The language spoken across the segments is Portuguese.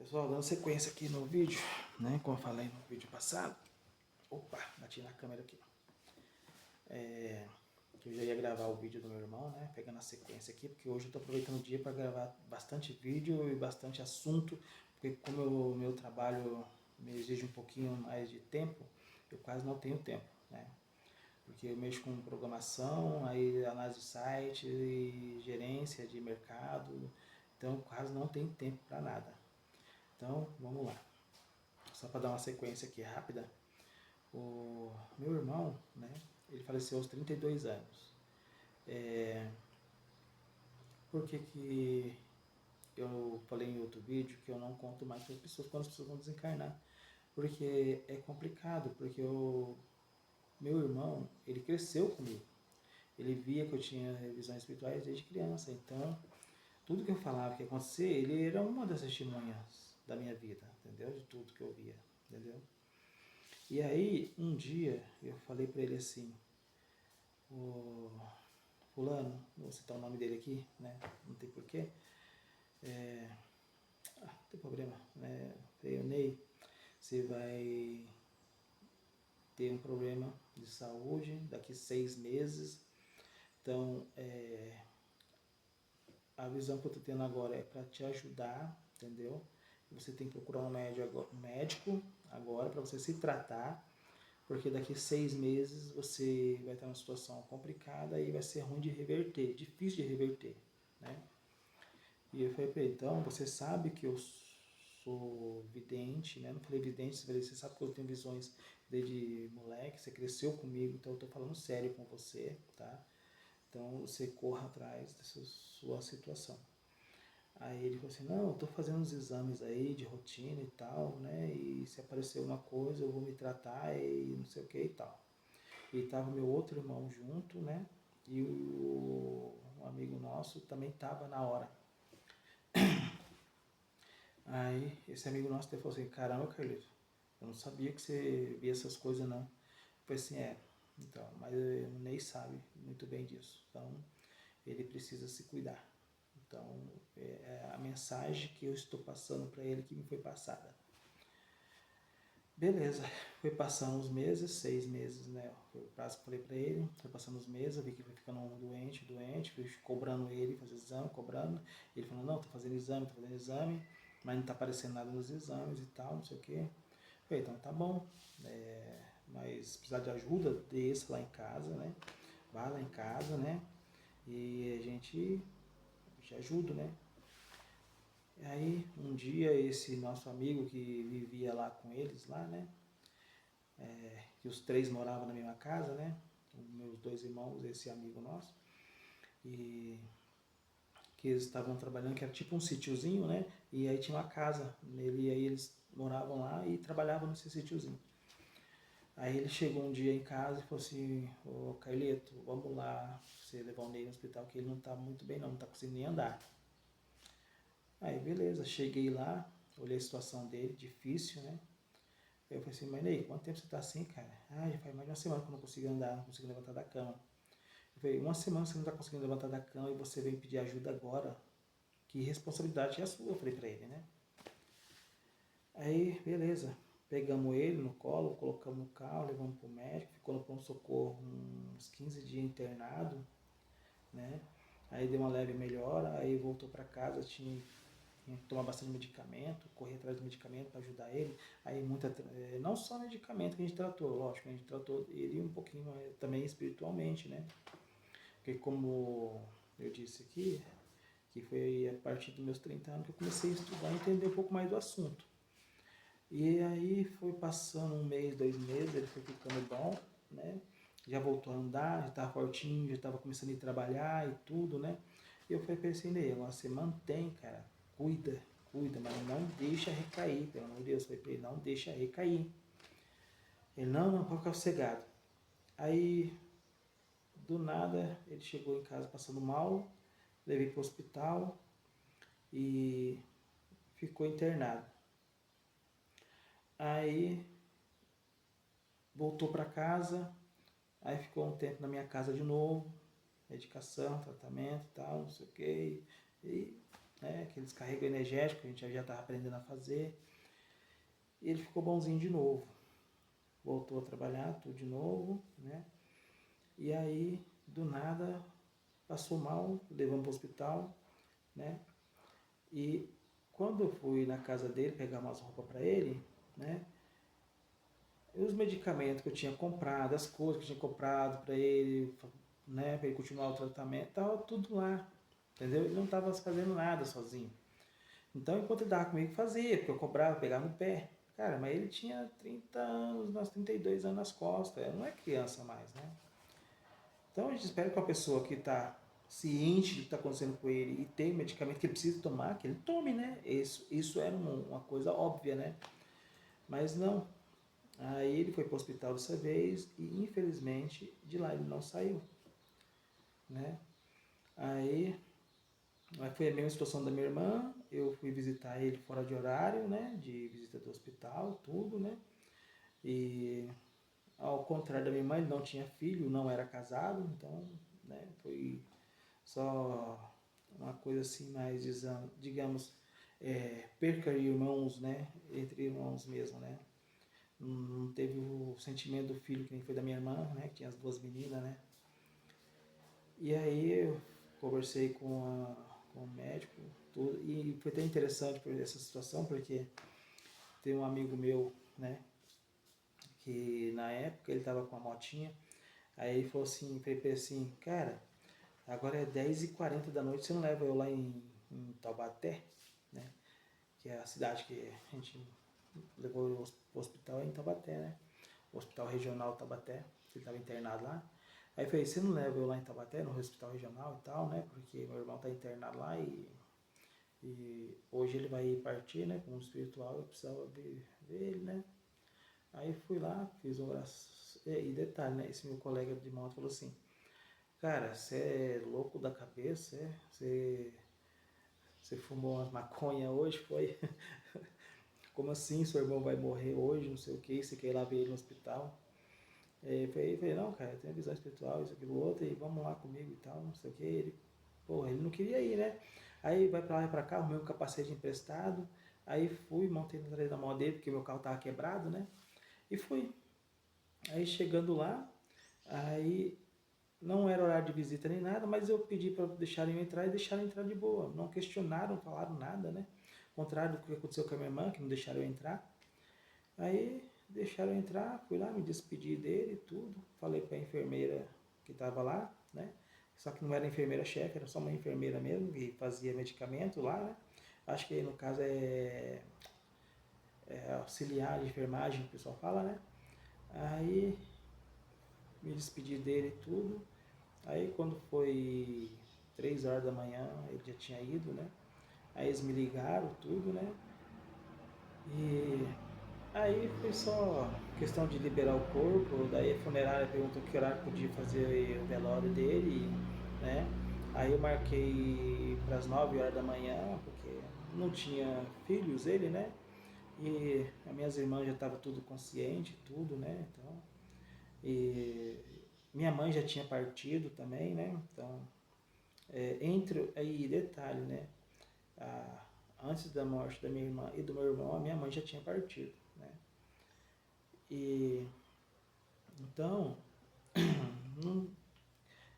Pessoal, dando sequência aqui no vídeo, né? Como eu falei no vídeo passado. Opa, bati na câmera aqui. Que eu já ia gravar o vídeo do meu irmão, né? Pegando a sequência aqui, porque hoje eu tô aproveitando o dia para gravar bastante vídeo e bastante assunto, porque como o meu trabalho me exige um pouquinho mais de tempo, eu quase não tenho tempo, né? Porque eu mexo com programação, aí análise de site e gerência de mercado, então quase não tenho tempo para nada. Então, vamos lá. Só para dar uma sequência aqui rápida. O meu irmão, né, ele faleceu aos 32 anos. Por que eu falei em outro vídeo que eu não conto mais para as pessoas quando as pessoas vão desencarnar? Porque é complicado, porque o meu irmão, ele cresceu comigo. Ele via que eu tinha visões espirituais desde criança, então tudo que eu falava que ia acontecer, ele era uma das testemunhas da minha vida, entendeu? De tudo que eu via, entendeu? E aí, um dia, eu falei pra ele assim, o fulano, vou citar o nome dele aqui, né? Não tem porquê. Não tem problema, né? Falei, Ney, você vai ter um problema de saúde daqui 6 meses. Então, a visão que eu tô tendo agora é para te ajudar, entendeu? Você tem que procurar um médico agora para você se tratar, porque daqui 6 meses você vai estar numa situação complicada e vai ser ruim de reverter, difícil de reverter, né? E eu falei para ele, então, você sabe que eu sou vidente, né? Não falei vidente, você sabe que eu tenho visões desde moleque, você cresceu comigo, então eu tô falando sério com você, tá? Então você corra atrás dessa sua situação. Aí ele falou assim, não, eu tô fazendo uns exames aí de rotina e tal, né? E se aparecer alguma coisa eu vou me tratar e não sei o que e tal. E tava meu outro irmão junto, né? E um amigo nosso também tava na hora. Aí esse amigo nosso até falou assim, caramba, Carlito, eu não sabia que você via essas coisas não. Eu falei assim, então, mas o Ney sabe muito bem disso. Então, ele precisa se cuidar. Então, é a mensagem que eu estou passando para ele que me foi passada. Beleza, foi passando os meses, 6 meses, né? Foi o prazo que eu falei pra ele. Foi passando os meses, eu vi que ele foi ficando doente, fui cobrando ele, fazer exame, cobrando. Ele falou, não, tô fazendo exame, mas não tá aparecendo nada nos exames e tal, não sei o quê. Eu falei, então tá bom, mas se precisar de ajuda, desça lá em casa, né? Vá lá em casa, né? E a gente te ajuda, né? E aí, um dia, esse nosso amigo que vivia lá com eles, lá, né? Que os três moravam na mesma casa, né? Meus dois irmãos, esse amigo nosso. E que eles estavam trabalhando, que era tipo um sítiozinho, né? E aí tinha uma casa nele, e aí eles moravam lá e trabalhavam nesse sítiozinho. Aí ele chegou um dia em casa e falou assim, ô Carlito, vamos lá, você levar o Ney no hospital, que ele não tá muito bem não tá conseguindo nem andar. Aí beleza, cheguei lá, olhei a situação dele, difícil, né? Aí eu falei assim, mas Ney, quanto tempo você tá assim, cara? Ah, já faz mais de uma semana que eu não consigo andar, não consigo levantar da cama. Eu falei, uma semana você não tá conseguindo levantar da cama e você vem pedir ajuda agora? Que responsabilidade é a sua? Eu falei pra ele, né? Aí, beleza. Pegamos ele no colo, colocamos no carro, levamos pro médico, ficou no pronto-socorro uns 15 dias internado, né? Aí deu uma leve melhora, aí voltou para casa, tinha que tomar bastante medicamento, correr atrás do medicamento para ajudar ele. Aí não só medicamento que a gente tratou, lógico, a gente tratou ele um pouquinho também espiritualmente, né? Porque como eu disse aqui, que foi a partir dos meus 30 anos que eu comecei a estudar e entender um pouco mais do assunto. E aí foi passando um mês, 2 meses, ele foi ficando bom, né? Já voltou a andar, já estava fortinho, já estava começando a ir trabalhar e tudo, né? E eu pensei nele, agora você mantém, cara, cuida, mas não deixa recair, pelo amor de Deus, foi pra ele, não deixa recair. Ele, não, pode ficar sossegado. Aí, do nada, ele chegou em casa passando mal, levei para o hospital e ficou internado. Aí, voltou para casa, aí ficou um tempo na minha casa de novo, medicação, tratamento e tal, não sei o que. E né? Aquele descarrego energético que a gente já estava aprendendo a fazer. E ele ficou bonzinho de novo. Voltou a trabalhar tudo de novo, né? E aí, do nada, passou mal, levamos para o hospital, né? E quando eu fui na casa dele pegar umas roupas para ele, né? Os medicamentos que eu tinha comprado, as coisas que eu tinha comprado para ele, né? Para ele continuar o tratamento, tava tudo lá, entendeu? Ele não estava fazendo nada sozinho. Então, enquanto ele estava comigo, fazia, porque eu cobrava, pegava no pé. Cara, mas ele tinha 30 anos, nós 32 anos nas costas, não é criança mais, né? Então, a gente espera que uma pessoa que está ciente do que está acontecendo com ele e tem um medicamento que ele precisa tomar, que ele tome, né? Isso era uma coisa óbvia, né? Mas não. Aí ele foi para o hospital dessa vez e, infelizmente, de lá ele não saiu, né? Aí foi a mesma situação da minha irmã, eu fui visitar ele fora de horário, né? De visita do hospital, tudo, né? E ao contrário da minha irmã, ele não tinha filho, não era casado, então, né? Foi só uma coisa assim mais, digamos, perca irmãos, né? Entre irmãos mesmo, né? Não teve o sentimento do filho que nem foi da minha irmã, né? Que tinha as duas meninas, né? E aí eu conversei com o médico, tudo, e foi até interessante por essa situação, porque tem um amigo meu, né? Que na época ele tava com a motinha, aí ele falou assim, falei assim, cara, agora é 10h40 da noite, você não leva eu lá em Taubaté, né? Que é a cidade que a gente levou o hospital em Taubaté, né? O Hospital Regional Taubaté, ele estava internado lá. Aí eu falei, você não leva eu lá em Taubaté, no Hospital Regional e tal, né? Porque meu irmão está internado lá e hoje ele vai partir, né? Com o espiritual, eu precisava ver ele, né? Aí fui lá, fiz uma oração. E detalhe, né? Esse meu colega de moto falou assim, cara, você é louco da cabeça, você fumou umas maconha hoje, foi? Como assim seu irmão vai morrer hoje, não sei o que, você quer ir lá ver ele no hospital? Falei, não, cara, tem a visão espiritual, isso, aquilo, outro, e vamos lá comigo e tal, não sei o que. Ele não queria ir, né? Aí vai pra lá e pra cá, arrumei um capacete emprestado, aí fui, montei na da mão dele, porque meu carro tava quebrado, né? E fui. Aí chegando lá, aí não era horário de visita nem nada, mas eu pedi para deixarem eu entrar e deixaram entrar de boa. Não questionaram, falaram nada, né? Ao contrário do que aconteceu com a minha irmã, que não deixaram eu entrar. Aí deixaram eu entrar, fui lá, me despedi dele e tudo. Falei para a enfermeira que estava lá, né? Só que não era enfermeira-chefe, era só uma enfermeira mesmo, que fazia medicamento lá, né? Acho que no caso é auxiliar de enfermagem, que o pessoal fala, né? Aí me despedi dele e tudo. Aí quando foi 3 horas da manhã, ele já tinha ido, né? Aí eles me ligaram, tudo, né? E aí foi só questão de liberar o corpo, daí a funerária perguntou que horário podia fazer o velório dele, né? Aí eu marquei para as 9 horas da manhã, porque não tinha filhos ele, né? E as minhas irmãs já estavam tudo consciente, tudo, né? Então, e minha mãe já tinha partido também, né? Então, aí detalhe, né? Ah, antes da morte da minha irmã e do meu irmão, a minha mãe já tinha partido, né? E então, não,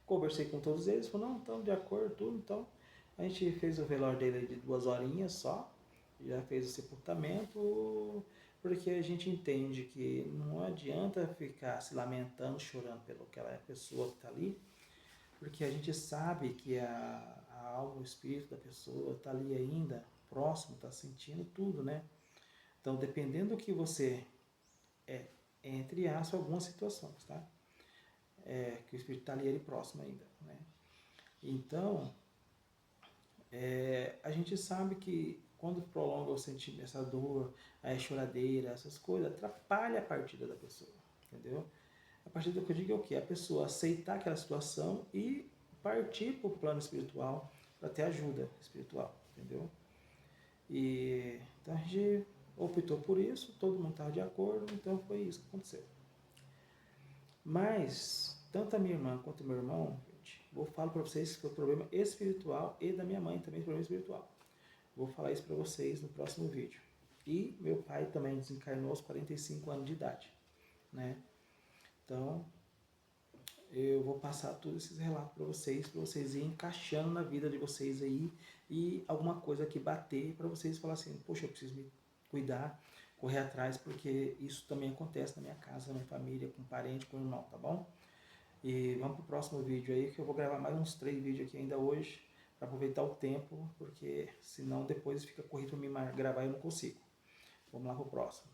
conversei com todos eles, falou, não, estamos de acordo, tudo, então a gente fez o velório dele de 2 horinhas só, já fez o sepultamento, porque a gente entende que não adianta ficar se lamentando, chorando pela aquela pessoa que está ali, porque a gente sabe que a alma, o espírito da pessoa está ali ainda, próximo, está sentindo tudo, né? Então, dependendo do que você é, entre aspas, algumas situações, tá? Que o espírito está ali ele próximo ainda, né? Então, a gente sabe que quando prolonga o sentimento, essa dor, a choradeira, essas coisas, atrapalha a partida da pessoa, entendeu? A partir do que eu digo é o quê? A pessoa aceitar aquela situação e partir para o plano espiritual para ter ajuda espiritual, entendeu? E então a gente optou por isso, todo mundo estava de acordo, então foi isso que aconteceu. Mas, tanto a minha irmã quanto o meu irmão, gente, vou falar para vocês que foi problema espiritual e da minha mãe também, problema espiritual. Vou falar isso para vocês no próximo vídeo. E meu pai também desencarnou aos 45 anos de idade, né? Então, eu vou passar todos esses relatos para vocês irem encaixando na vida de vocês aí e alguma coisa que bater para vocês falar assim, poxa, eu preciso me cuidar, correr atrás, porque isso também acontece na minha casa, na minha família, com parente, com irmão, tá bom? E vamos pro próximo vídeo aí, que eu vou gravar mais uns 3 vídeos aqui ainda hoje, para aproveitar o tempo, porque senão depois fica corrido para mim gravar e eu não consigo. Vamos lá pro próximo.